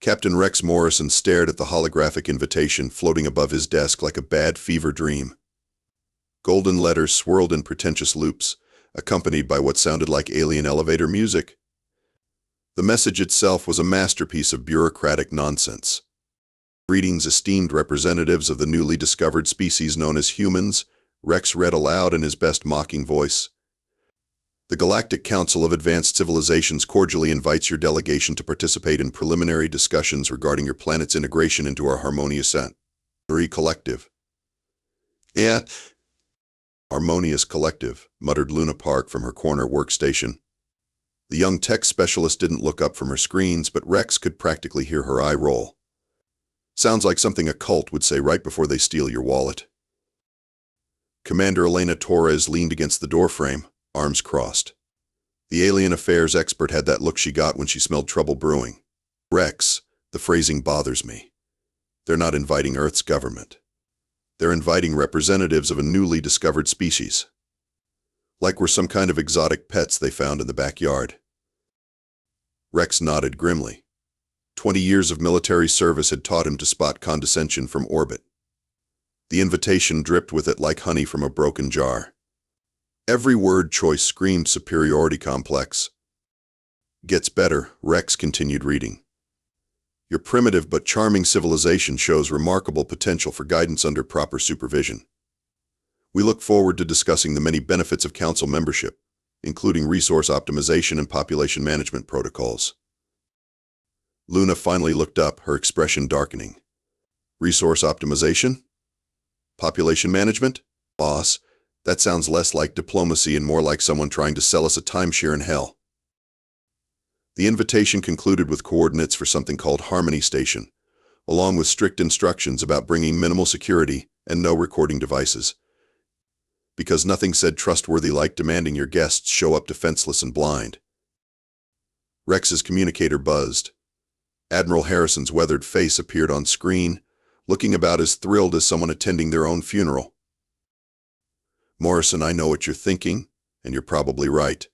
Captain Rex Morrison stared at the holographic invitation floating above his desk like a bad fever dream. Golden letters swirled in pretentious loops, accompanied by what sounded like alien elevator music. The message itself was a masterpiece of bureaucratic nonsense. "Greetings, esteemed representatives of the newly discovered species known as humans," Rex read aloud in his best mocking voice. "The Galactic Council of Advanced Civilizations cordially invites your delegation to participate in preliminary discussions regarding your planet's integration into our harmonious collective." "Yeah, harmonious collective," muttered Luna Park from her corner workstation. The young tech specialist didn't look up from her screens, but Rex could practically hear her eye roll. "Sounds like something a cult would say right before they steal your wallet." Commander Elena Torres leaned against the doorframe, arms crossed. The alien affairs expert had that look she got when she smelled trouble brewing. "Rex, the phrasing bothers me. They're not inviting Earth's government. They're inviting representatives of a newly discovered species. Like we're some kind of exotic pets they found in the backyard." Rex nodded grimly. 20 years of military service had taught him to spot condescension from orbit. The invitation dripped with it like honey from a broken jar. Every word choice screamed superiority complex. "Gets better," Rex continued reading. "Your primitive but charming civilization shows remarkable potential for guidance under proper supervision. We look forward to discussing the many benefits of Council membership, including resource optimization and population management protocols." Luna finally looked up, her expression darkening. "Resource optimization? Population management? Boss, that sounds less like diplomacy and more like someone trying to sell us a timeshare in hell." The invitation concluded with coordinates for something called Harmony Station, along with strict instructions about bringing minimal security and no recording devices. Because nothing said trustworthy like demanding your guests show up defenseless and blind. Rex's communicator buzzed. Admiral Harrison's weathered face appeared on screen, looking about as thrilled as someone attending their own funeral. "Morrison, I know what you're thinking, and you're probably right.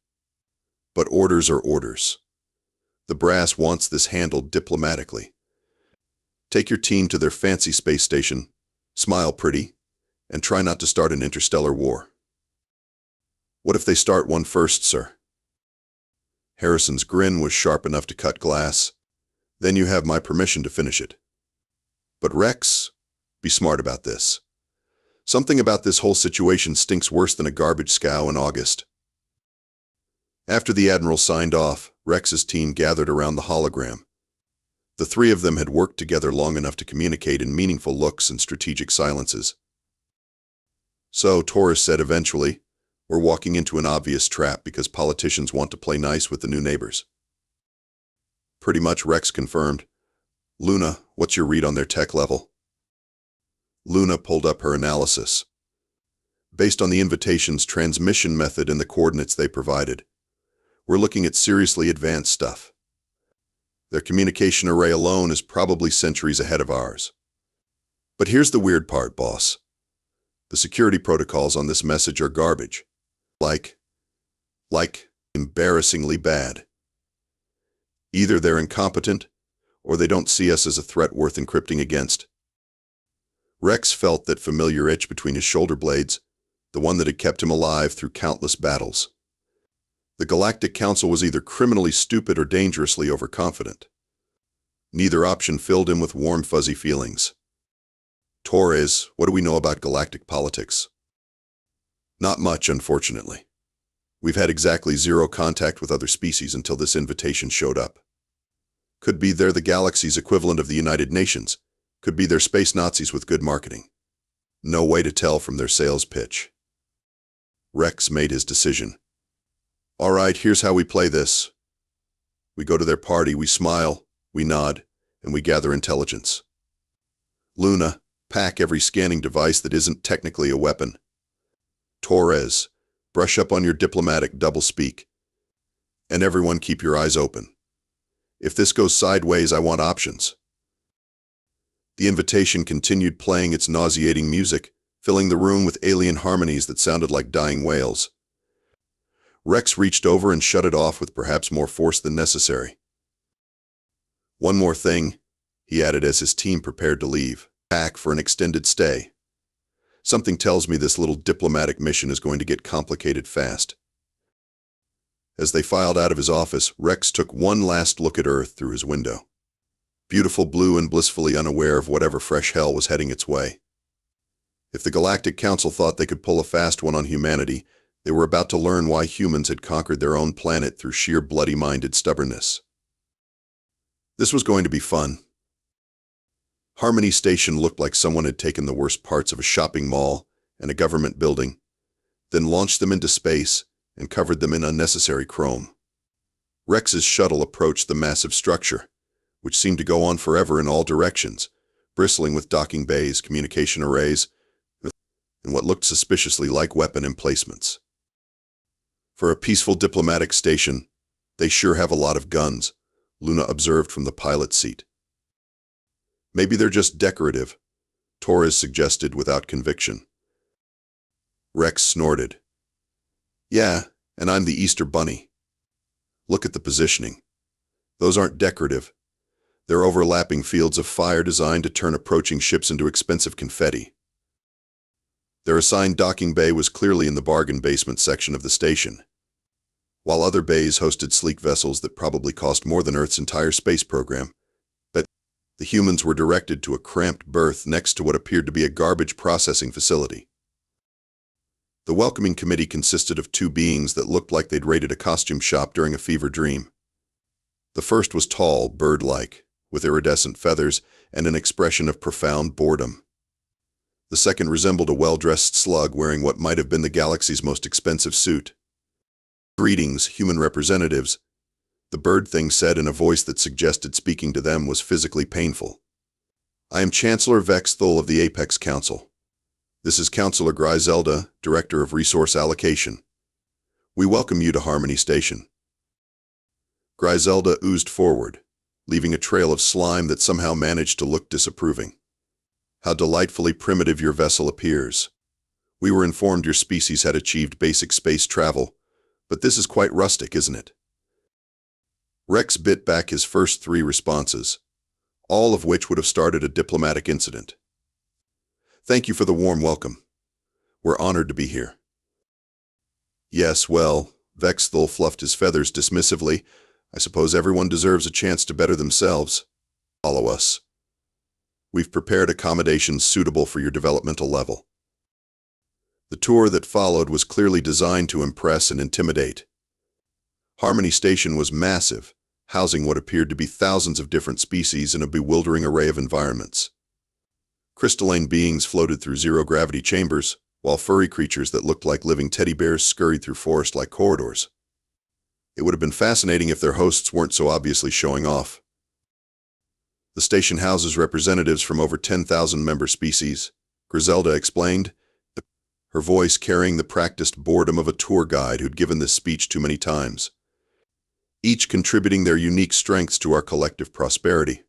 But orders are orders. The brass wants this handled diplomatically. Take your team to their fancy space station, smile pretty, and try not to start an interstellar war." "What if they start one first, sir?" Harrison's grin was sharp enough to cut glass. "Then you have my permission to finish it. But Rex, be smart about this. Something about this whole situation stinks worse than a garbage scow in August." After the Admiral signed off, Rex's team gathered around the hologram. The three of them had worked together long enough to communicate in meaningful looks and strategic silences. "So," Torres said eventually, "we're walking into an obvious trap because politicians want to play nice with the new neighbors." "Pretty much," Rex confirmed. "Luna, what's your read on their tech level?" Luna pulled up her analysis. "Based on the invitation's transmission method and the coordinates they provided, we're looking at seriously advanced stuff. Their communication array alone is probably centuries ahead of ours. But here's the weird part, boss. The security protocols on this message are garbage. Like embarrassingly bad. Either they're incompetent, or they don't see us as a threat worth encrypting against." Rex felt that familiar itch between his shoulder blades, the one that had kept him alive through countless battles. The Galactic Council was either criminally stupid or dangerously overconfident. Neither option filled him with warm, fuzzy feelings. "Torres, what do we know about galactic politics?" "Not much, unfortunately. We've had exactly zero contact with other species until this invitation showed up. Could be they're the galaxy's equivalent of the United Nations. Could be they're space Nazis with good marketing. No way to tell from their sales pitch." Rex made his decision. "All right, here's how we play this. We go to their party, we smile, we nod, and we gather intelligence. Luna, pack every scanning device that isn't technically a weapon. Torres, brush up on your diplomatic doublespeak. And everyone keep your eyes open. If this goes sideways, I want options." The invitation continued playing its nauseating music, filling the room with alien harmonies that sounded like dying whales. Rex reached over and shut it off with perhaps more force than necessary. "One more thing," he added as his team prepared to leave, back for an extended stay. Something tells me this little diplomatic mission is going to get complicated fast. As they filed out of his office, Rex took one last look at Earth through his window. Beautiful blue and blissfully unaware of whatever fresh hell was heading its way. If the Galactic Council thought they could pull a fast one on humanity, they were about to learn why humans had conquered their own planet through sheer bloody-minded stubbornness. This was going to be fun. Harmony Station looked like someone had taken the worst parts of a shopping mall and a government building, then launched them into space and covered them in unnecessary chrome. Rex's shuttle approached the massive structure, which seemed to go on forever in all directions, bristling with docking bays, communication arrays, and what looked suspiciously like weapon emplacements. For a peaceful diplomatic station, they sure have a lot of guns, Luna observed from the pilot's seat. Maybe they're just decorative, Torres suggested without conviction. Rex snorted. Yeah, and I'm the Easter Bunny. Look at the positioning. Those aren't decorative. They're overlapping fields of fire designed to turn approaching ships into expensive confetti. Their assigned docking bay was clearly in the bargain basement section of the station, while other bays hosted sleek vessels that probably cost more than Earth's entire space program. But the humans were directed to a cramped berth next to what appeared to be a garbage processing facility. The welcoming committee consisted of two beings that looked like they'd raided a costume shop during a fever dream. The first was tall, bird-like, with iridescent feathers and an expression of profound boredom. The second resembled a well-dressed slug wearing what might have been the galaxy's most expensive suit. Greetings, human representatives, the bird thing said in a voice that suggested speaking to them was physically painful. I am Chancellor Vex Thul of the Apex Council. This is Councillor Griselda, Director of Resource Allocation. We welcome you to Harmony Station. Griselda oozed forward, leaving a trail of slime that somehow managed to look disapproving. How delightfully primitive your vessel appears. We were informed your species had achieved basic space travel, but this is quite rustic, isn't it? Rex bit back his first three responses, all of which would have started a diplomatic incident. Thank you for the warm welcome. We're honored to be here. Yes, well, Vex Thul fluffed his feathers dismissively. I suppose everyone deserves a chance to better themselves. Follow us. We've prepared accommodations suitable for your developmental level. The tour that followed was clearly designed to impress and intimidate. Harmony Station was massive, housing what appeared to be thousands of different species in a bewildering array of environments. Crystalline beings floated through zero-gravity chambers, while furry creatures that looked like living teddy bears scurried through forest-like corridors. It would have been fascinating if their hosts weren't so obviously showing off. The station houses representatives from over 10,000 member species, Griselda explained, her voice carrying the practiced boredom of a tour guide who'd given this speech too many times, each contributing their unique strengths to our collective prosperity.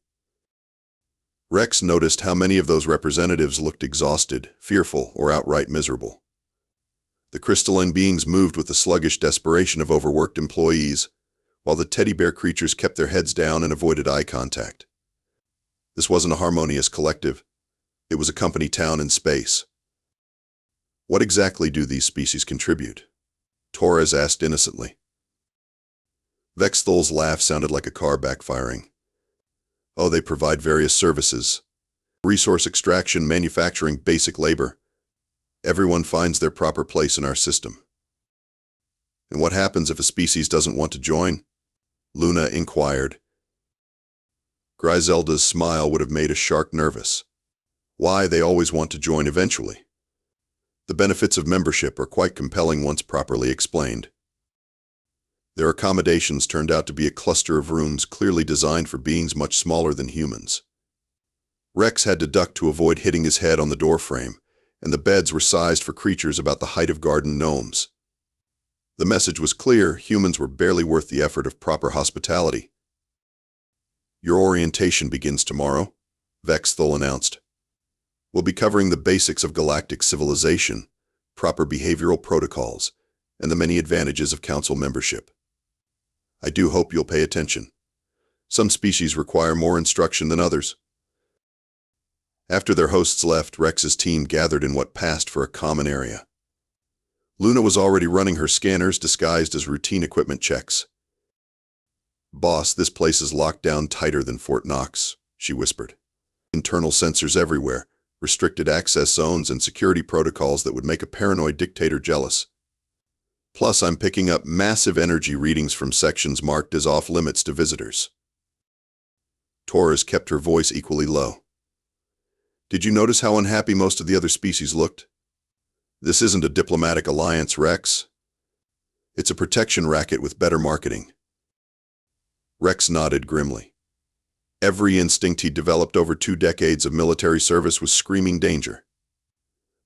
Rex noticed how many of those representatives looked exhausted, fearful, or outright miserable. The crystalline beings moved with the sluggish desperation of overworked employees, while the teddy bear creatures kept their heads down and avoided eye contact. This wasn't a harmonious collective. It was a company town in space. What exactly do these species contribute? Torres asked innocently. Vex Thul's laugh sounded like a car backfiring. Oh, they provide various services. Resource extraction, manufacturing, basic labor. Everyone finds their proper place in our system. And what happens if a species doesn't want to join? Luna inquired. Griselda's smile would have made a shark nervous. Why, they always want to join eventually. The benefits of membership are quite compelling once properly explained. Their accommodations turned out to be a cluster of rooms clearly designed for beings much smaller than humans. Rex had to duck to avoid hitting his head on the doorframe, and the beds were sized for creatures about the height of garden gnomes. The message was clear: humans were barely worth the effort of proper hospitality. Your orientation begins tomorrow, Vex Thul announced. We'll be covering the basics of galactic civilization, proper behavioral protocols, and the many advantages of council membership. I do hope you'll pay attention. Some species require more instruction than others. After their hosts left, Rex's team gathered in what passed for a common area. Luna was already running her scanners disguised as routine equipment checks. "Boss, this place is locked down tighter than Fort Knox," she whispered. "Internal sensors everywhere, restricted access zones, and security protocols that would make a paranoid dictator jealous. Plus, I'm picking up massive energy readings from sections marked as off-limits to visitors." Torres kept her voice equally low. "Did you notice how unhappy most of the other species looked? This isn't a diplomatic alliance, Rex. It's a protection racket with better marketing." Rex nodded grimly. Every instinct he'd developed over 2 decades of military service was screaming danger.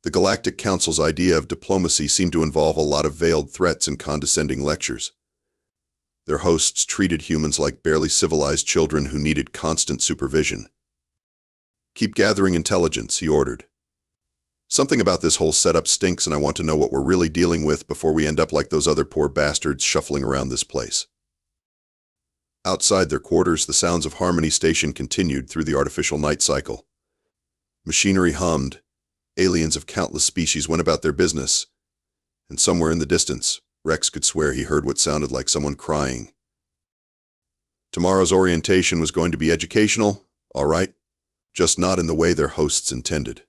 The Galactic Council's idea of diplomacy seemed to involve a lot of veiled threats and condescending lectures. Their hosts treated humans like barely civilized children who needed constant supervision. "Keep gathering intelligence," he ordered. "Something about this whole setup stinks, and I want to know what we're really dealing with before we end up like those other poor bastards shuffling around this place." Outside their quarters, the sounds of Harmony Station continued through the artificial night cycle. Machinery hummed, aliens of countless species went about their business, and somewhere in the distance, Rex could swear he heard what sounded like someone crying. Tomorrow's orientation was going to be educational, all right, just not in the way their hosts intended.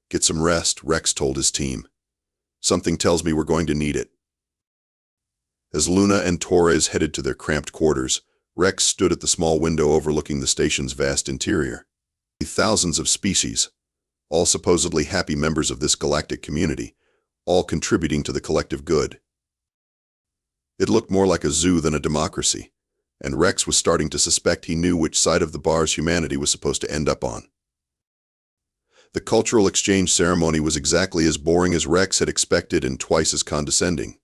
"Get some rest," Rex told his team. "Something tells me we're going to need it." As Luna and Torres headed to their cramped quarters, Rex stood at the small window overlooking the station's vast interior. Thousands of species, all supposedly happy members of this galactic community, all contributing to the collective good. It looked more like a zoo than a democracy, and Rex was starting to suspect he knew which side of the bars humanity was supposed to end up on. The cultural exchange ceremony was exactly as boring as Rex had expected and twice as condescending.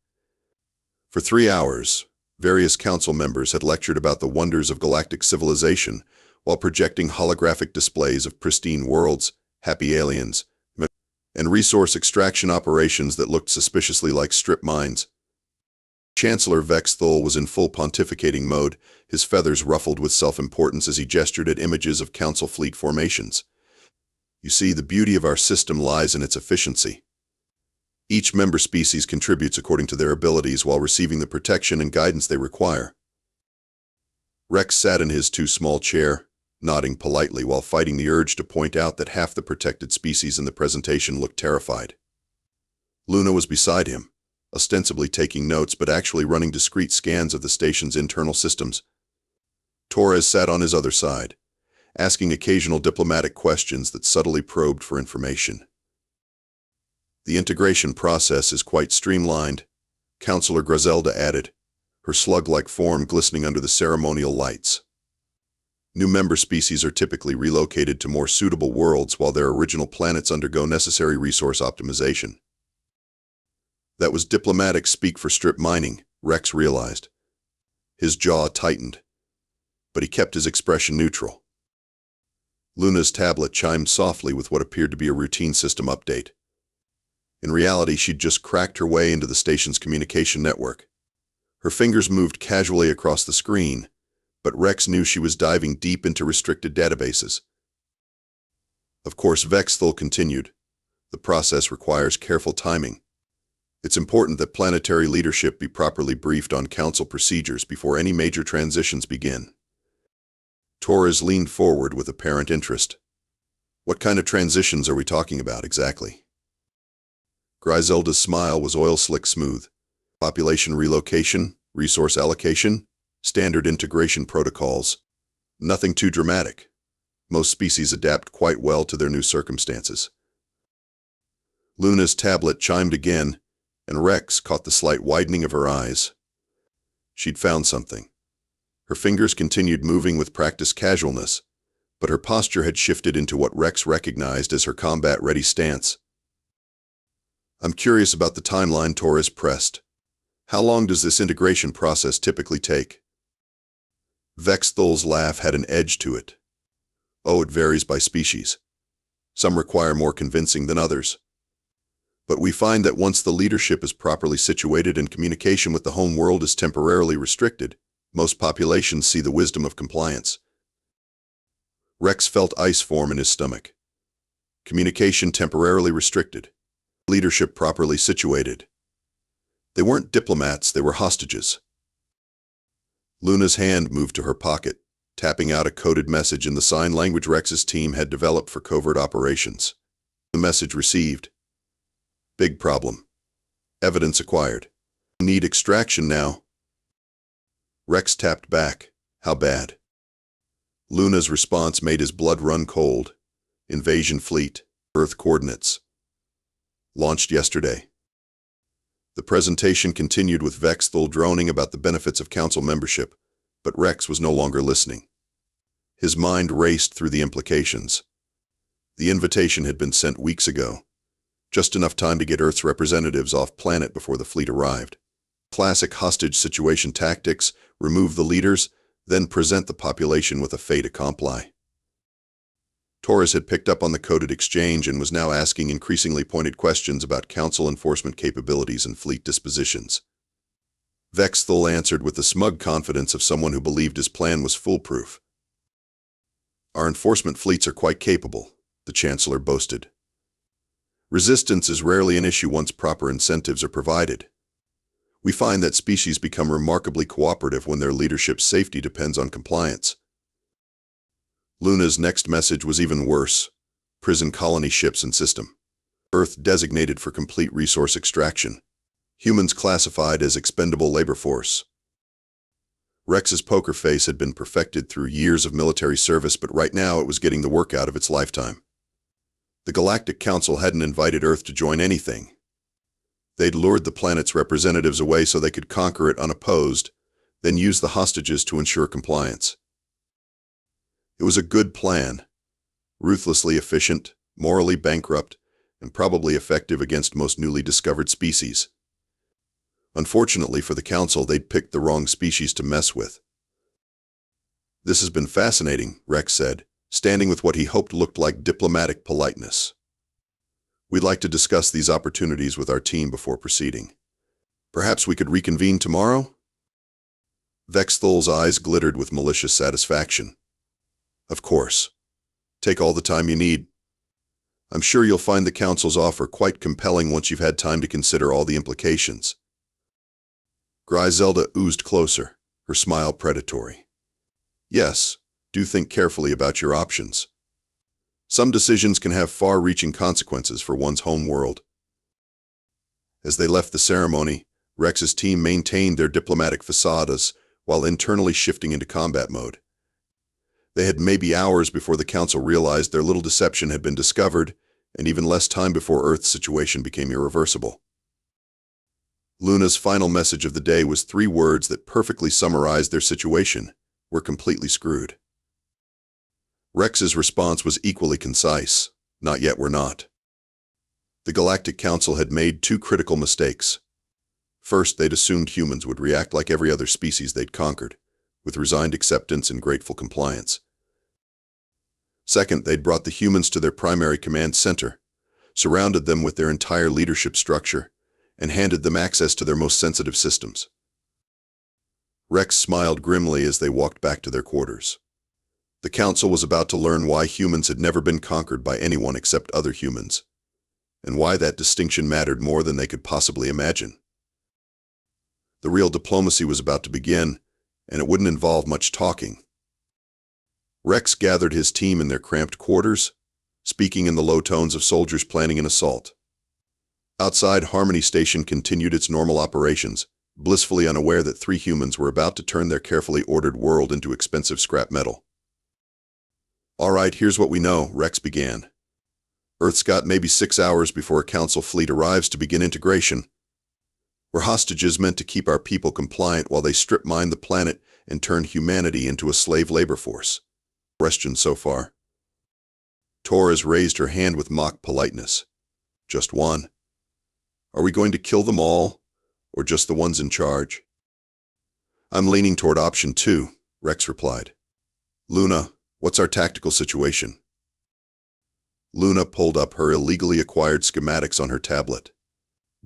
For 3 hours, various council members had lectured about the wonders of galactic civilization while projecting holographic displays of pristine worlds, happy aliens, and resource extraction operations that looked suspiciously like strip mines. Chancellor Vex Thul was in full pontificating mode, his feathers ruffled with self-importance as he gestured at images of council fleet formations. "You see, the beauty of our system lies in its efficiency. Each member species contributes according to their abilities while receiving the protection and guidance they require." Rex sat in his too small chair, nodding politely while fighting the urge to point out that half the protected species in the presentation looked terrified. Luna was beside him, ostensibly taking notes but actually running discrete scans of the station's internal systems. Torres sat on his other side, asking occasional diplomatic questions that subtly probed for information. "The integration process is quite streamlined," Councillor Griselda added, her slug-like form glistening under the ceremonial lights. "New member species are typically relocated to more suitable worlds while their original planets undergo necessary resource optimization." That was diplomatic speak for strip mining, Rex realized. His jaw tightened, but he kept his expression neutral. Luna's tablet chimed softly with what appeared to be a routine system update. In reality, she'd just cracked her way into the station's communication network. Her fingers moved casually across the screen, but Rex knew she was diving deep into restricted databases. Of course, Vex Thul continued. "The process requires careful timing. It's important that planetary leadership be properly briefed on council procedures before any major transitions begin." Torres leaned forward with apparent interest. "What kind of transitions are we talking about exactly?" Griselda's smile was oil-slick smooth. "Population relocation, resource allocation, standard integration protocols. Nothing too dramatic. Most species adapt quite well to their new circumstances." Luna's tablet chimed again, and Rex caught the slight widening of her eyes. She'd found something. Her fingers continued moving with practiced casualness, but her posture had shifted into what Rex recognized as her combat-ready stance. "I'm curious about the timeline," Torres pressed. "How long does this integration process typically take?" Vex Thul's laugh had an edge to it. "Oh, it varies by species. Some require more convincing than others. But we find that once the leadership is properly situated and communication with the home world is temporarily restricted, most populations see the wisdom of compliance." Rex felt ice form in his stomach. Communication temporarily restricted. Leadership properly situated. They weren't diplomats, they were hostages. Luna's hand moved to her pocket, tapping out a coded message in the sign language Rex's team had developed for covert operations. The message received. Big problem. Evidence acquired. Need extraction now. Rex tapped back. How bad? Luna's response made his blood run cold. Invasion fleet. Earth coordinates. Launched yesterday. The presentation continued with Vexthul droning about the benefits of council membership, but Rex was no longer listening. His mind raced through the implications. The invitation had been sent weeks ago. Just enough time to get Earth's representatives off planet before the fleet arrived. Classic hostage situation tactics: remove the leaders, then present the population with a fait accompli. Torres had picked up on the coded exchange and was now asking increasingly pointed questions about council enforcement capabilities and fleet dispositions. Vexthul answered with the smug confidence of someone who believed his plan was foolproof. Our enforcement fleets are quite capable, the Chancellor boasted. Resistance is rarely an issue once proper incentives are provided. We find that species become remarkably cooperative when their leadership's safety depends on compliance. Luna's next message was even worse. Prison colony ships and system. Earth designated for complete resource extraction. Humans classified as expendable labor force. Rex's poker face had been perfected through years of military service, but right now it was getting the work out of its lifetime. The Galactic Council hadn't invited Earth to join anything. They'd lured the planet's representatives away so they could conquer it unopposed, then use the hostages to ensure compliance. It was a good plan. Ruthlessly efficient, morally bankrupt, and probably effective against most newly discovered species. Unfortunately for the Council, they'd picked the wrong species to mess with. This has been fascinating, Rex said, standing with what he hoped looked like diplomatic politeness. We'd like to discuss these opportunities with our team before proceeding. Perhaps we could reconvene tomorrow? Vexthul's eyes glittered with malicious satisfaction. Of course. Take all the time you need. I'm sure you'll find the Council's offer quite compelling once you've had time to consider all the implications. Griselda oozed closer, her smile predatory. Yes, do think carefully about your options. Some decisions can have far-reaching consequences for one's home world. As they left the ceremony, Rex's team maintained their diplomatic facadas while internally shifting into combat mode. They had maybe hours before the Council realized their little deception had been discovered, and even less time before Earth's situation became irreversible. Luna's final message of the day was 3 words that perfectly summarized their situation: we're completely screwed. Rex's response was equally concise: not yet, we're not. The Galactic Council had made 2 critical mistakes. First, they'd assumed humans would react like every other species they'd conquered, with resigned acceptance and grateful compliance. Second, they'd brought the humans to their primary command center, surrounded them with their entire leadership structure, and handed them access to their most sensitive systems. Rex smiled grimly as they walked back to their quarters. The Council was about to learn why humans had never been conquered by anyone except other humans, and why that distinction mattered more than they could possibly imagine. The real diplomacy was about to begin, and it wouldn't involve much talking. Rex gathered his team in their cramped quarters, speaking in the low tones of soldiers planning an assault. Outside, Harmony Station continued its normal operations, blissfully unaware that 3 humans were about to turn their carefully ordered world into expensive scrap metal. All right, here's what we know, Rex began. Earth's got maybe 6 hours before a Council fleet arrives to begin integration. We're hostages meant to keep our people compliant while they strip mine the planet and turn humanity into a slave labor force. Questions so far? Torres raised her hand with mock politeness. Just one. Are we going to kill them all, or just the ones in charge? I'm leaning toward option 2, Rex replied. Luna, what's our tactical situation? Luna pulled up her illegally acquired schematics on her tablet.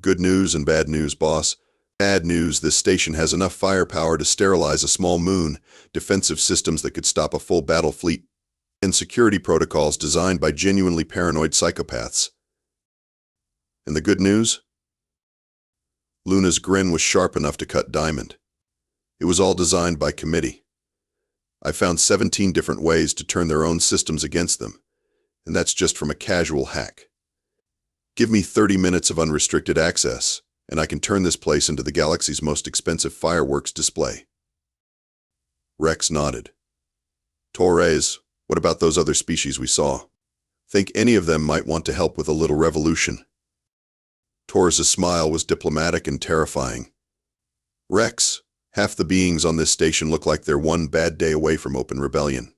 Good news and bad news, boss. Bad news, this station has enough firepower to sterilize a small moon, defensive systems that could stop a full battle fleet. and security protocols designed by genuinely paranoid psychopaths. And the good news? Luna's grin was sharp enough to cut diamond. It was all designed by committee. I found 17 different ways to turn their own systems against them, and that's just from a casual hack. Give me 30 minutes of unrestricted access, and I can turn this place into the galaxy's most expensive fireworks display. Rex nodded. Torres, what about those other species we saw? Think any of them might want to help with a little revolution? Torres's smile was diplomatic and terrifying. Rex, half the beings on this station look like they're one bad day away from open rebellion.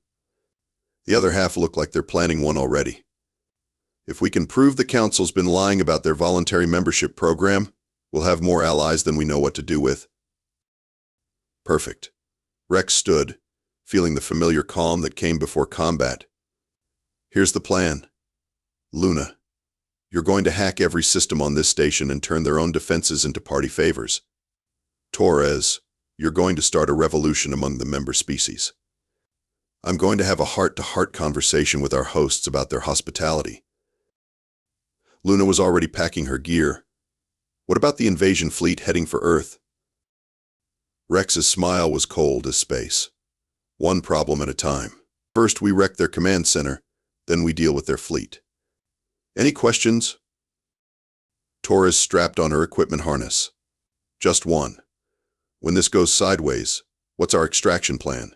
The other half look like they're planning one already. If we can prove the Council's been lying about their voluntary membership program, we'll have more allies than we know what to do with. Perfect. Rex stood, feeling the familiar calm that came before combat. Here's the plan. Luna, you're going to hack every system on this station and turn their own defenses into party favors. Torres, you're going to start a revolution among the member species. I'm going to have a heart-to-heart conversation with our hosts about their hospitality. Luna was already packing her gear. What about the invasion fleet heading for Earth? Rex's smile was cold as space. One problem at a time. First we wreck their command center, then we deal with their fleet. Any questions? Torres strapped on her equipment harness. Just one. When this goes sideways, what's our extraction plan?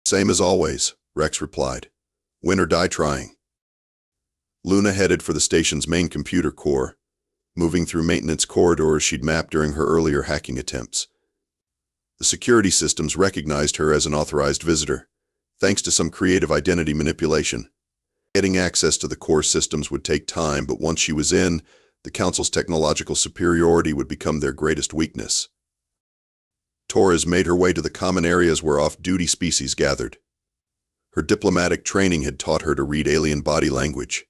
Same as always, Rex replied. Win or die trying. Luna headed for the station's main computer core, moving through maintenance corridors she'd mapped during her earlier hacking attempts. The security systems recognized her as an authorized visitor, thanks to some creative identity manipulation. Getting access to the core systems would take time, but once she was in, the Council's technological superiority would become their greatest weakness. Torres made her way to the common areas where off-duty species gathered. Her diplomatic training had taught her to read alien body language,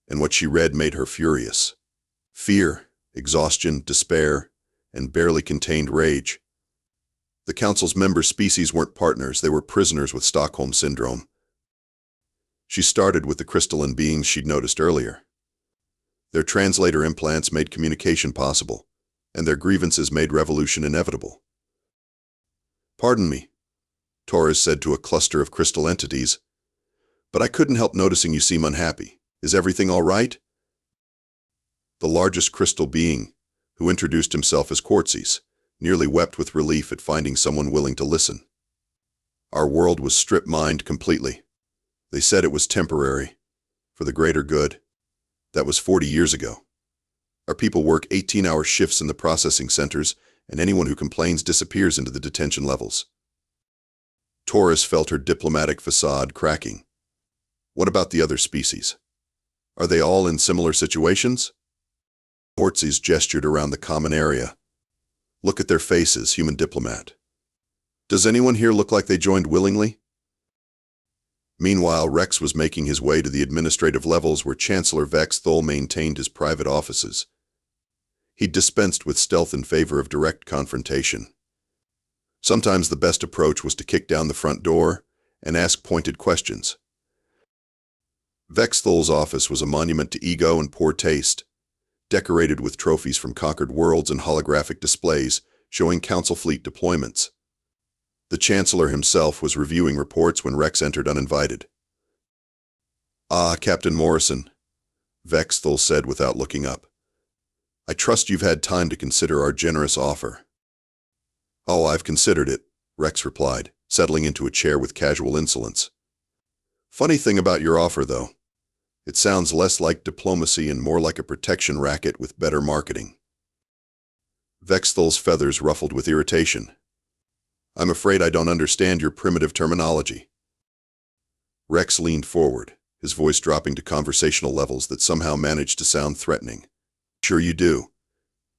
and what she read made her furious. Fear, exhaustion, despair, and barely contained rage. The Council's member species weren't partners, they were prisoners with Stockholm Syndrome. She started with the crystalline beings she'd noticed earlier. Their translator implants made communication possible, and their grievances made revolution inevitable. Pardon me, Torres said to a cluster of crystal entities, but I couldn't help noticing you seem unhappy. Is everything all right? The largest crystal being, who introduced himself as Quartzes, nearly wept with relief at finding someone willing to listen. Our world was strip-mined completely. They said it was temporary, for the greater good. That was 40 years ago. Our people work 18-hour shifts in the processing centers, and anyone who complains disappears into the detention levels. Torres felt her diplomatic facade cracking. What about the other species? Are they all in similar situations? Quartzes gestured around the common area. Look at their faces, human diplomat. Does anyone here look like they joined willingly? Meanwhile, Rex was making his way to the administrative levels where Chancellor Vex Thol maintained his private offices. He'd dispensed with stealth in favor of direct confrontation. Sometimes the best approach was to kick down the front door and ask pointed questions. Vex Thol's office was a monument to ego and poor taste, decorated with trophies from conquered worlds and holographic displays showing Council fleet deployments. The Chancellor himself was reviewing reports when Rex entered uninvited. "Ah, Captain Morrison," Vex Thol said without looking up. "I trust you've had time to consider our generous offer." "Oh, I've considered it," Rex replied, settling into a chair with casual insolence. "Funny thing about your offer, though. It sounds less like diplomacy and more like a protection racket with better marketing." Vex Thol's feathers ruffled with irritation. "I'm afraid I don't understand your primitive terminology." Rex leaned forward, his voice dropping to conversational levels that somehow managed to sound threatening. "Sure you do.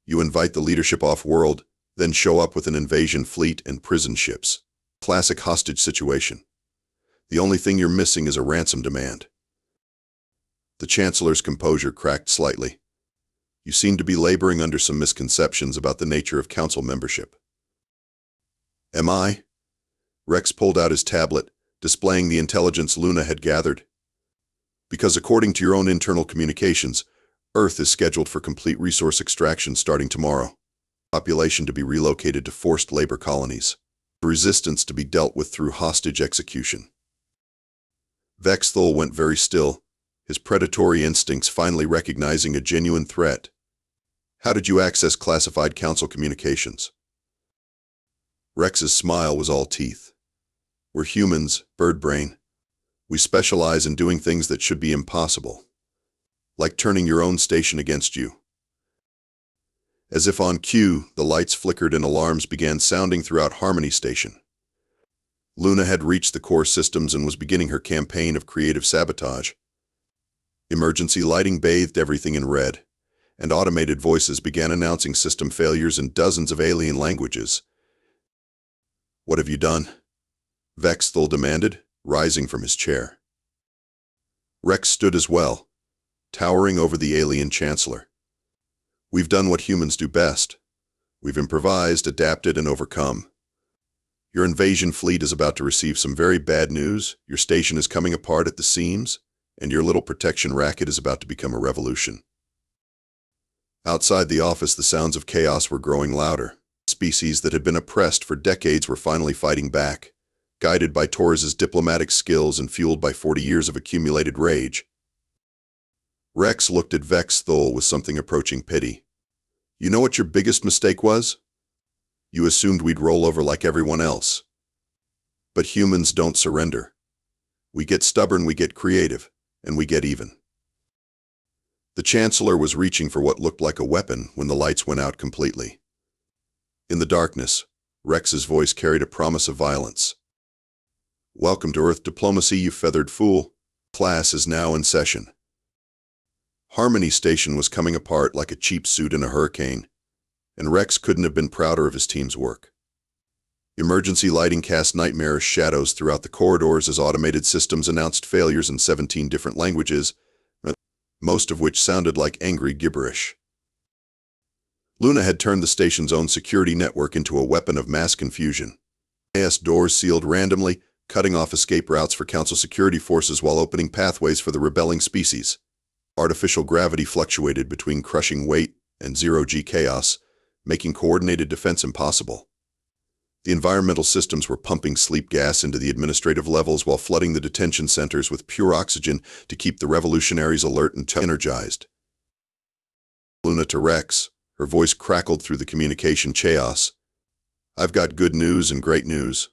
You invite the leadership off-world, then show up with an invasion fleet and prison ships. Classic hostage situation. The only thing you're missing is a ransom demand." The Chancellor's composure cracked slightly. "You seem to be laboring under some misconceptions about the nature of Council membership." "Am I?" Rex pulled out his tablet, displaying the intelligence Luna had gathered. Because according to your own internal communications, Earth is scheduled for complete resource extraction starting tomorrow. Population to be relocated to forced labor colonies. Resistance to be dealt with through hostage execution. Vexthul went very still, his predatory instincts finally recognizing a genuine threat. How did you access classified council communications? Rex's smile was all teeth. We're humans, bird brain. We specialize in doing things that should be impossible. Like turning your own station against you. As if on cue, the lights flickered and alarms began sounding throughout Harmony Station. Luna had reached the core systems and was beginning her campaign of creative sabotage. Emergency lighting bathed everything in red, and automated voices began announcing system failures in dozens of alien languages. What have you done? Vexthul demanded, rising from his chair. Rex stood as well, towering over the alien chancellor. We've done what humans do best. We've improvised, adapted, and overcome. Your invasion fleet is about to receive some very bad news, your station is coming apart at the seams, and your little protection racket is about to become a revolution. Outside the office, the sounds of chaos were growing louder. Species that had been oppressed for decades were finally fighting back, guided by Torres's diplomatic skills and fueled by 40 years of accumulated rage. Rex looked at Vexthul with something approaching pity. You know what your biggest mistake was? You assumed we'd roll over like everyone else. But humans don't surrender. We get stubborn, we get creative, and we get even. The Chancellor was reaching for what looked like a weapon when the lights went out completely. In the darkness, Rex's voice carried a promise of violence. Welcome to Earth diplomacy, you feathered fool. Class is now in session. Harmony Station was coming apart like a cheap suit in a hurricane, and Rex couldn't have been prouder of his team's work. Emergency lighting cast nightmarish shadows throughout the corridors as automated systems announced failures in 17 different languages, most of which sounded like angry gibberish. Luna had turned the station's own security network into a weapon of mass confusion. AS doors sealed randomly, cutting off escape routes for Council security forces while opening pathways for the rebelling species. Artificial gravity fluctuated between crushing weight and zero-G chaos, making coordinated defense impossible. The environmental systems were pumping sleep gas into the administrative levels while flooding the detention centers with pure oxygen to keep the revolutionaries alert and energized. Luna to Rex, her voice crackled through the communication chaos. I've got good news and great news.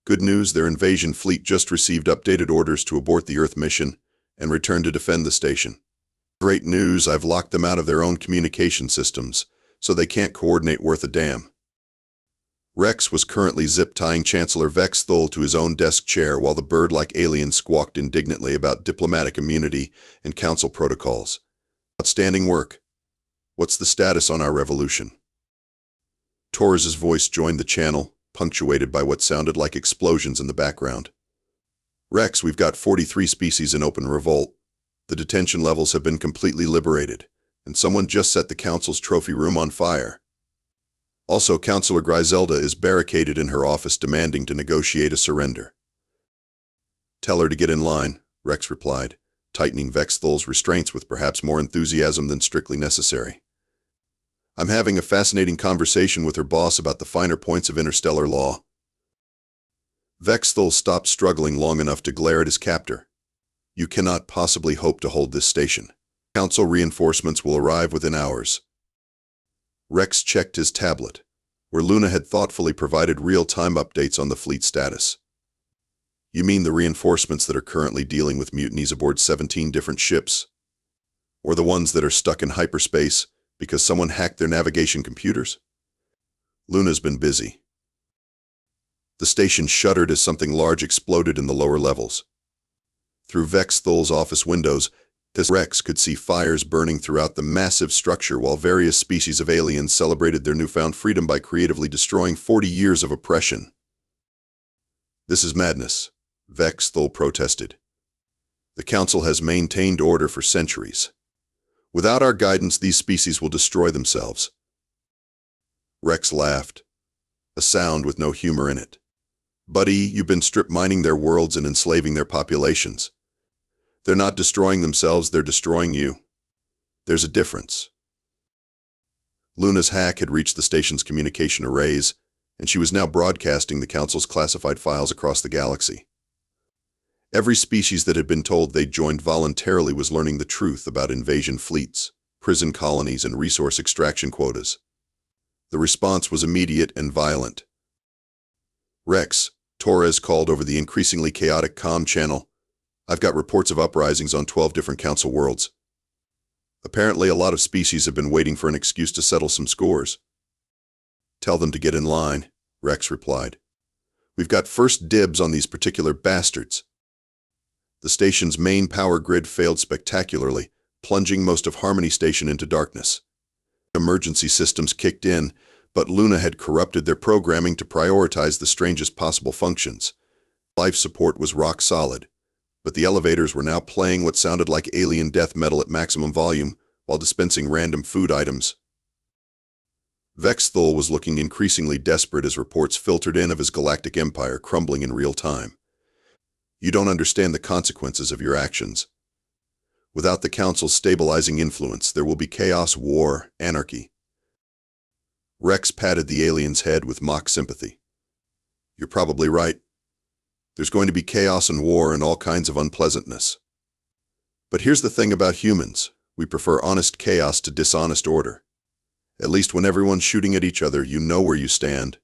Good news, their invasion fleet just received updated orders to abort the Earth mission and return to defend the station. Great news, I've locked them out of their own communication systems, so they can't coordinate worth a damn. Rex was currently zip-tying Chancellor Vexthul to his own desk chair while the bird-like alien squawked indignantly about diplomatic immunity and council protocols. Outstanding work. What's the status on our revolution? Torres's voice joined the channel, punctuated by what sounded like explosions in the background. Rex, we've got 43 species in open revolt. The detention levels have been completely liberated, and someone just set the council's trophy room on fire. Also, Councillor Griselda is barricaded in her office demanding to negotiate a surrender. Tell her to get in line, Rex replied, tightening Vexthul's restraints with perhaps more enthusiasm than strictly necessary. I'm having a fascinating conversation with her boss about the finer points of interstellar law. Vexthul stopped struggling long enough to glare at his captor. You cannot possibly hope to hold this station. Council reinforcements will arrive within hours. Rex checked his tablet, where Luna had thoughtfully provided real-time updates on the fleet status. You mean the reinforcements that are currently dealing with mutinies aboard 17 different ships? Or the ones that are stuck in hyperspace because someone hacked their navigation computers? Luna's been busy. The station shuddered as something large exploded in the lower levels. Through Vexthul's office windows, Rex could see fires burning throughout the massive structure while various species of aliens celebrated their newfound freedom by creatively destroying 40 years of oppression. This is madness, Vexthul protested. The Council has maintained order for centuries. Without our guidance, these species will destroy themselves. Rex laughed, a sound with no humor in it. Buddy, you've been strip mining their worlds and enslaving their populations. They're not destroying themselves, they're destroying you. There's a difference. Luna's hack had reached the station's communication arrays, and she was now broadcasting the Council's classified files across the galaxy. Every species that had been told they'd joined voluntarily was learning the truth about invasion fleets, prison colonies, and resource extraction quotas. The response was immediate and violent. Rex, Torres called over the increasingly chaotic comm channel. I've got reports of uprisings on 12 different Council worlds. Apparently, a lot of species have been waiting for an excuse to settle some scores. Tell them to get in line, Rex replied. We've got first dibs on these particular bastards. The station's main power grid failed spectacularly, plunging most of Harmony Station into darkness. Emergency systems kicked in, but Luna had corrupted their programming to prioritize the strangest possible functions. Life support was rock solid, but the elevators were now playing what sounded like alien death metal at maximum volume while dispensing random food items. Vexthul was looking increasingly desperate as reports filtered in of his galactic empire crumbling in real time. You don't understand the consequences of your actions. Without the Council's stabilizing influence, there will be chaos, war, anarchy. Rex patted the alien's head with mock sympathy. You're probably right. There's going to be chaos and war and all kinds of unpleasantness. But here's the thing about humans. We prefer honest chaos to dishonest order. At least when everyone's shooting at each other, you know where you stand.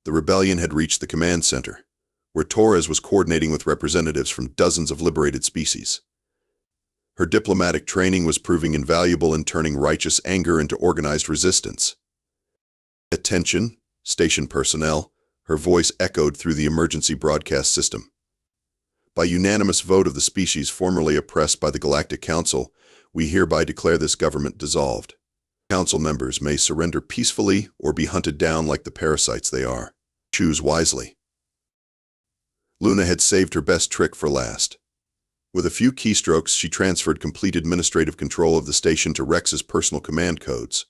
The rebellion had reached the command center, where Torres was coordinating with representatives from dozens of liberated species. Her diplomatic training was proving invaluable in turning righteous anger into organized resistance. Attention, station personnel, her voice echoed through the emergency broadcast system. By unanimous vote of the species formerly oppressed by the Galactic Council, we hereby declare this government dissolved. Council members may surrender peacefully or be hunted down like the parasites they are. Choose wisely. Luna had saved her best trick for last. With a few keystrokes, she transferred complete administrative control of the station to Rex's personal command codes.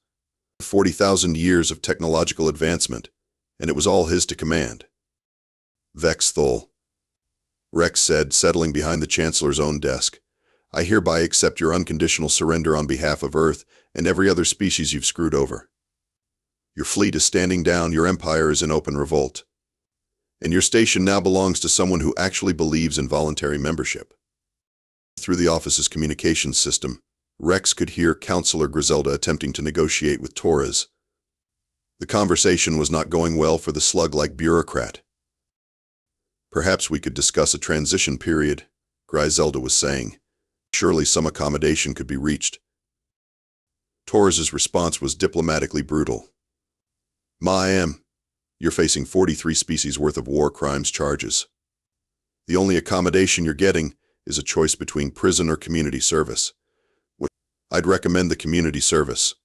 40,000 years of technological advancement, and it was all his to command. Vexthul, Rex said, settling behind the Chancellor's own desk. I hereby accept your unconditional surrender on behalf of Earth and every other species you've screwed over. Your fleet is standing down, your empire is in open revolt. And your station now belongs to someone who actually believes in voluntary membership. Through the office's communications system, Rex could hear Councillor Griselda attempting to negotiate with Torres. The conversation was not going well for the slug-like bureaucrat. Perhaps we could discuss a transition period, Griselda was saying. Surely some accommodation could be reached. Torres's response was diplomatically brutal. You're facing 43 species worth of war crimes charges. The only accommodation you're getting is a choice between prison or community service. I'd recommend the community service.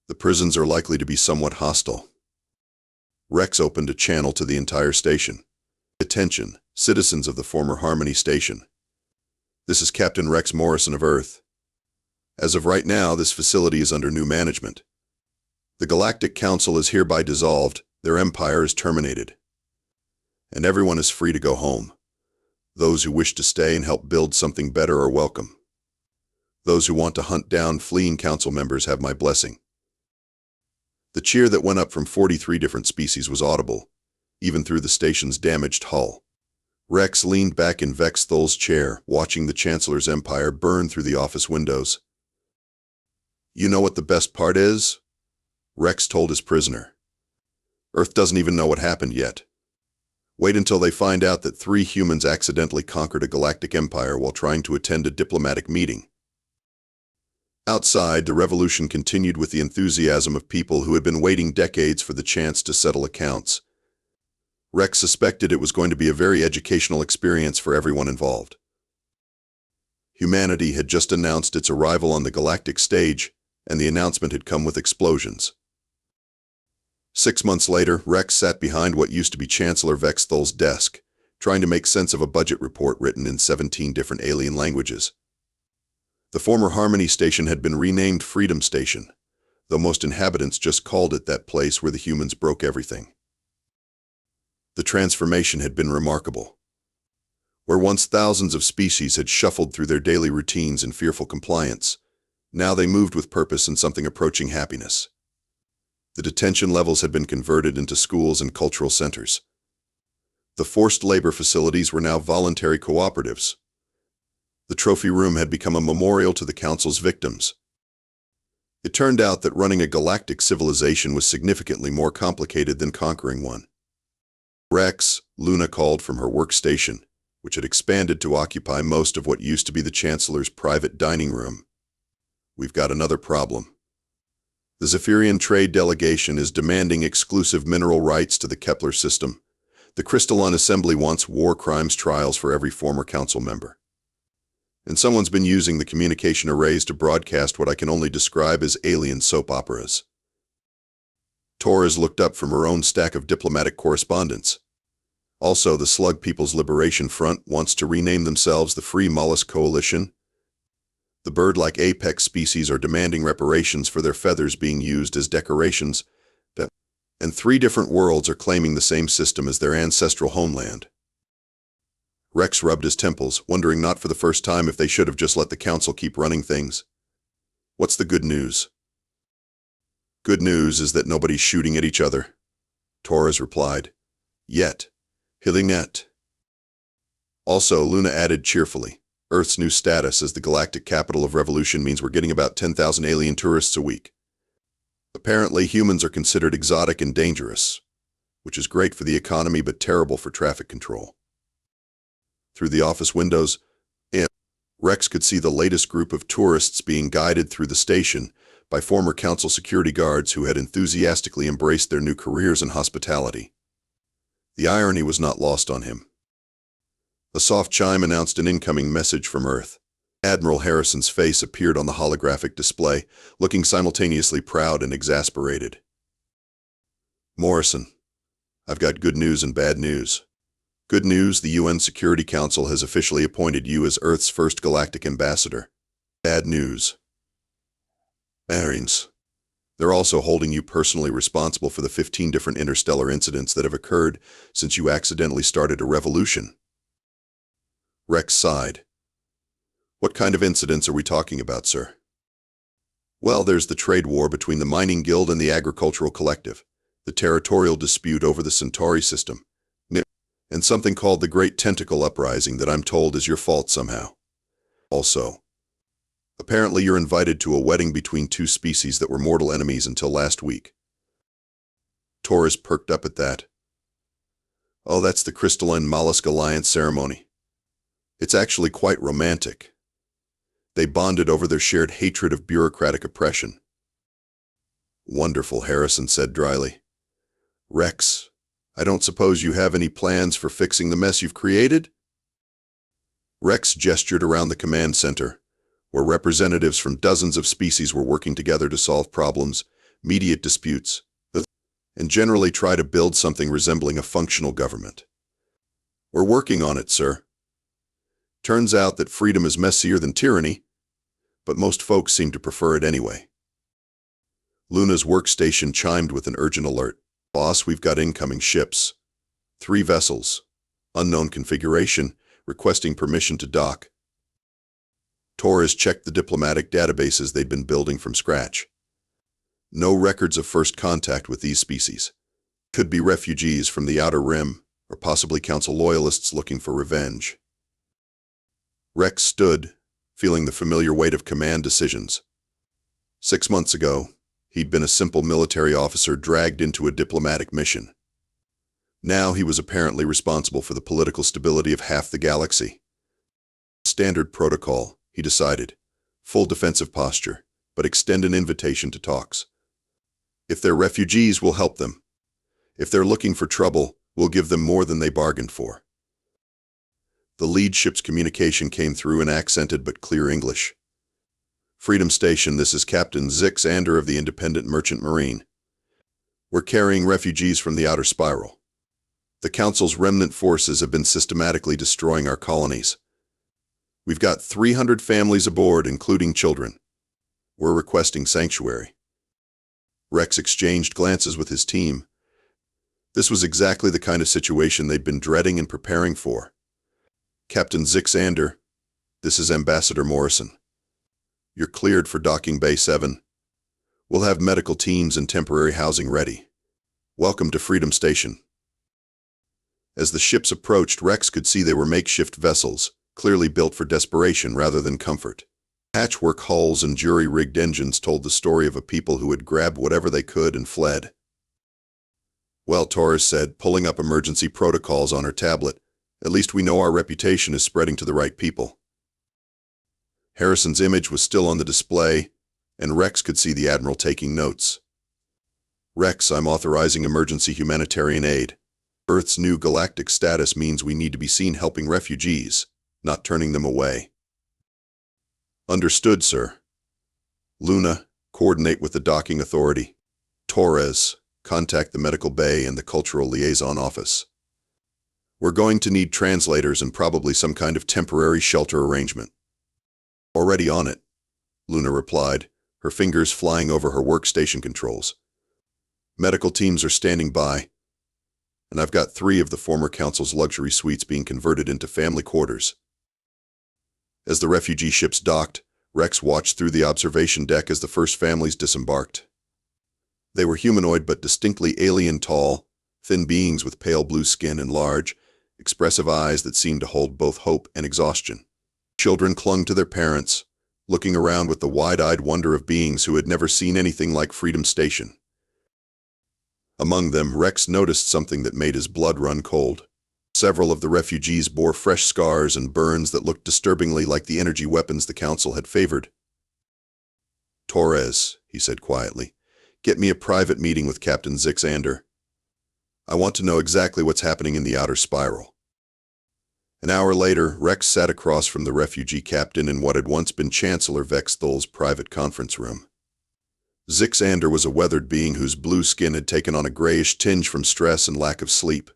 The prisons are likely to be somewhat hostile. Rex opened a channel to the entire station. Attention, citizens of the former Harmony Station. This is Captain Rex Morrison of Earth. As of right now, this facility is under new management. The Galactic Council is hereby dissolved, their empire is terminated. And everyone is free to go home. Those who wish to stay and help build something better are welcome. Those who want to hunt down fleeing council members have my blessing. The cheer that went up from 43 different species was audible, even through the station's damaged hull. Rex leaned back in Vexthul's chair, watching the Chancellor's empire burn through the office windows. You know what the best part is? Rex told his prisoner. Earth doesn't even know what happened yet. Wait until they find out that 3 humans accidentally conquered a galactic empire while trying to attend a diplomatic meeting. Outside, the revolution continued with the enthusiasm of people who had been waiting decades for the chance to settle accounts. Rex suspected it was going to be a very educational experience for everyone involved. Humanity had just announced its arrival on the galactic stage, and the announcement had come with explosions. 6 months later, Rex sat behind what used to be Chancellor Vexthul's desk, trying to make sense of a budget report written in 17 different alien languages. The former Harmony Station had been renamed Freedom Station, though most inhabitants just called it that place where the humans broke everything. The transformation had been remarkable. Where once thousands of species had shuffled through their daily routines in fearful compliance, now they moved with purpose and something approaching happiness. The detention levels had been converted into schools and cultural centers. The forced labor facilities were now voluntary cooperatives. The trophy room had become a memorial to the Council's victims. It turned out that running a galactic civilization was significantly more complicated than conquering one. Rex, Luna called from her workstation, which had expanded to occupy most of what used to be the Chancellor's private dining room. We've got another problem. The Zephyrian trade delegation is demanding exclusive mineral rights to the Kepler system. The Crystalline Assembly wants war crimes trials for every former council member. And someone's been using the communication arrays to broadcast what I can only describe as alien soap operas. Torres looked up from her own stack of diplomatic correspondence. Also, the Slug People's Liberation Front wants to rename themselves the Free Mollusk Coalition. The bird-like apex species are demanding reparations for their feathers being used as decorations, and 3 different worlds are claiming the same system as their ancestral homeland. Rex rubbed his temples, wondering not for the first time if they should have just let the council keep running things. What's the good news? Good news is that nobody's shooting at each other, Torres replied. Yet. Hilinet. Also, Luna added cheerfully, Earth's new status as the galactic capital of revolution means we're getting about 10,000 alien tourists a week. Apparently, humans are considered exotic and dangerous, which is great for the economy but terrible for traffic control. Through the office windows, Rex could see the latest group of tourists being guided through the station by former council security guards who had enthusiastically embraced their new careers in hospitality. The irony was not lost on him. A soft chime announced an incoming message from Earth. Admiral Harrison's face appeared on the holographic display, looking simultaneously proud and exasperated. Morrison, I've got good news and bad news. Good news, the UN Security Council has officially appointed you as Earth's first galactic ambassador. Bad news. Marines. They're also holding you personally responsible for the 15 different interstellar incidents that have occurred since you accidentally started a revolution. Rex sighed. What kind of incidents are we talking about, sir? Well, there's the trade war between the Mining Guild and the Agricultural Collective, the territorial dispute over the Centauri system, and something called the Great Tentacle Uprising that I'm told is your fault somehow. Also, apparently you're invited to a wedding between 2 species that were mortal enemies until last week. Torres perked up at that. Oh, that's the Crystalline Mollusk Alliance ceremony. It's actually quite romantic. They bonded over their shared hatred of bureaucratic oppression. Wonderful, Harrison said dryly. Rex, I don't suppose you have any plans for fixing the mess you've created? Rex gestured around the command center, where representatives from dozens of species were working together to solve problems, mediate disputes, and generally try to build something resembling a functional government. We're working on it, sir. Turns out that freedom is messier than tyranny, but most folks seem to prefer it anyway. Luna's workstation chimed with an urgent alert. Boss, we've got incoming ships. 3 vessels. Unknown configuration, requesting permission to dock. Torres checked the diplomatic databases they'd been building from scratch. No records of first contact with these species. Could be refugees from the Outer Rim, or possibly Council loyalists looking for revenge. Rex stood, feeling the familiar weight of command decisions. 6 months ago, he'd been a simple military officer dragged into a diplomatic mission. Now he was apparently responsible for the political stability of half the galaxy. Standard protocol, he decided. Full defensive posture, but extend an invitation to talks. If they're refugees, we'll help them. If they're looking for trouble, we'll give them more than they bargained for. The lead ship's communication came through in accented but clear English. Freedom Station, this is Captain Zix Ander of the Independent Merchant Marine. We're carrying refugees from the Outer Spiral. The Council's remnant forces have been systematically destroying our colonies. We've got 300 families aboard, including children. We're requesting sanctuary. Rex exchanged glances with his team. This was exactly the kind of situation they'd been dreading and preparing for. Captain Zixander, this is Ambassador Morrison. You're cleared for Docking Bay 7. We'll have medical teams and temporary housing ready. Welcome to Freedom Station. As the ships approached, Rex could see they were makeshift vessels, clearly built for desperation rather than comfort. Patchwork hulls and jury-rigged engines told the story of a people who had grabbed whatever they could and fled. Well, Torres said, pulling up emergency protocols on her tablet, at least we know our reputation is spreading to the right people. Harrison's image was still on the display, and Rex could see the Admiral taking notes. Rex, I'm authorizing emergency humanitarian aid. Earth's new galactic status means we need to be seen helping refugees, not turning them away. Understood, sir. Luna, coordinate with the docking authority. Torres, contact the medical bay and the cultural liaison office. We're going to need translators and probably some kind of temporary shelter arrangement. Already on it, Luna replied, her fingers flying over her workstation controls. Medical teams are standing by, and I've got 3 of the former council's luxury suites being converted into family quarters. As the refugee ships docked, Rex watched through the observation deck as the first families disembarked. They were humanoid but distinctly alien tall, thin beings with pale blue skin and large, expressive eyes that seemed to hold both hope and exhaustion. Children clung to their parents, looking around with the wide-eyed wonder of beings who had never seen anything like Freedom Station. Among them, Rex noticed something that made his blood run cold. Several of the refugees bore fresh scars and burns that looked disturbingly like the energy weapons the Council had favored. Torres, he said quietly, get me a private meeting with Captain Zixander. I want to know exactly what's happening in the outer spiral. An hour later, Rex sat across from the refugee captain in what had once been Chancellor Vex Thul's private conference room. Zixander was a weathered being whose blue skin had taken on a grayish tinge from stress and lack of sleep.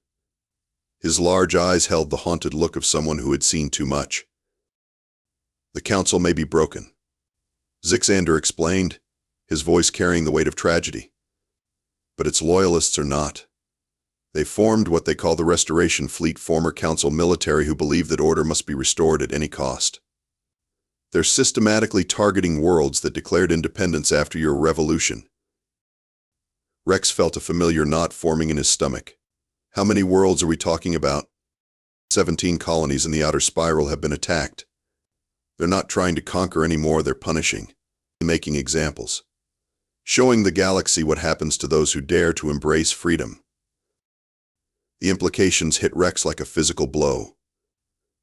His large eyes held the haunted look of someone who had seen too much. The council may be broken, Zixander explained, his voice carrying the weight of tragedy. But its loyalists are not. They formed what they call the Restoration Fleet, former council military who believe that order must be restored at any cost. They're systematically targeting worlds that declared independence after your revolution. Rex felt a familiar knot forming in his stomach. How many worlds are we talking about? 17 colonies in the outer spiral have been attacked. They're not trying to conquer anymore, they're punishing, making examples. Showing the galaxy what happens to those who dare to embrace freedom. The implications hit Rex like a physical blow.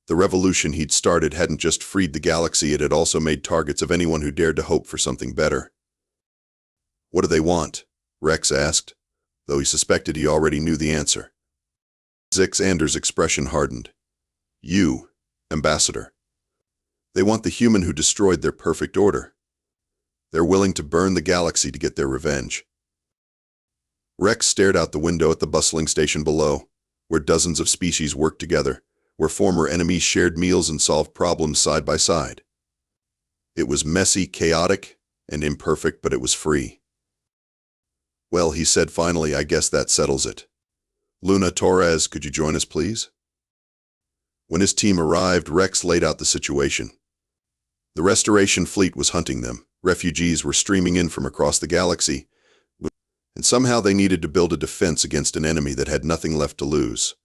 The revolution he'd started hadn't just freed the galaxy, it had also made targets of anyone who dared to hope for something better. What do they want? Rex asked, though he suspected he already knew the answer. Zixander's expression hardened. You, Ambassador. They want the human who destroyed their perfect order. They're willing to burn the galaxy to get their revenge. Rex stared out the window at the bustling station below, where dozens of species worked together, where former enemies shared meals and solved problems side by side. It was messy, chaotic, and imperfect, but it was free. Well, he said finally, I guess that settles it. Luna, Torres, could you join us, please? When his team arrived, Rex laid out the situation. The Restoration Fleet was hunting them. Refugees were streaming in from across the galaxy, and somehow they needed to build a defense against an enemy that had nothing left to lose.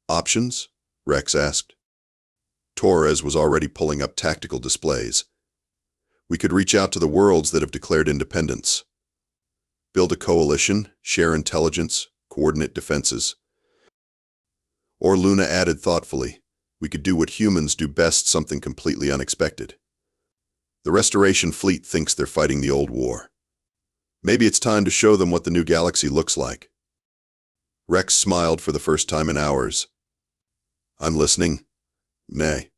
Options? Rex asked. Torres was already pulling up tactical displays. We could reach out to the worlds that have declared independence. Build a coalition, share intelligence, coordinate defenses. Or, Luna added thoughtfully, we could do what humans do best, something completely unexpected. The Restoration Fleet thinks they're fighting the old war. Maybe it's time to show them what the new galaxy looks like. Rex smiled for the first time in hours. I'm listening. Nay.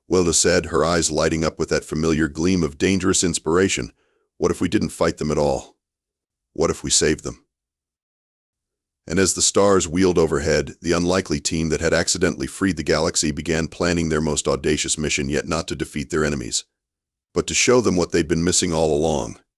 Wilda said, her eyes lighting up with that familiar gleam of dangerous inspiration. What if we didn't fight them at all? What if we saved them? And as the stars wheeled overhead, the unlikely team that had accidentally freed the galaxy began planning their most audacious mission, yet not to defeat their enemies, but to show them what they'd been missing all along.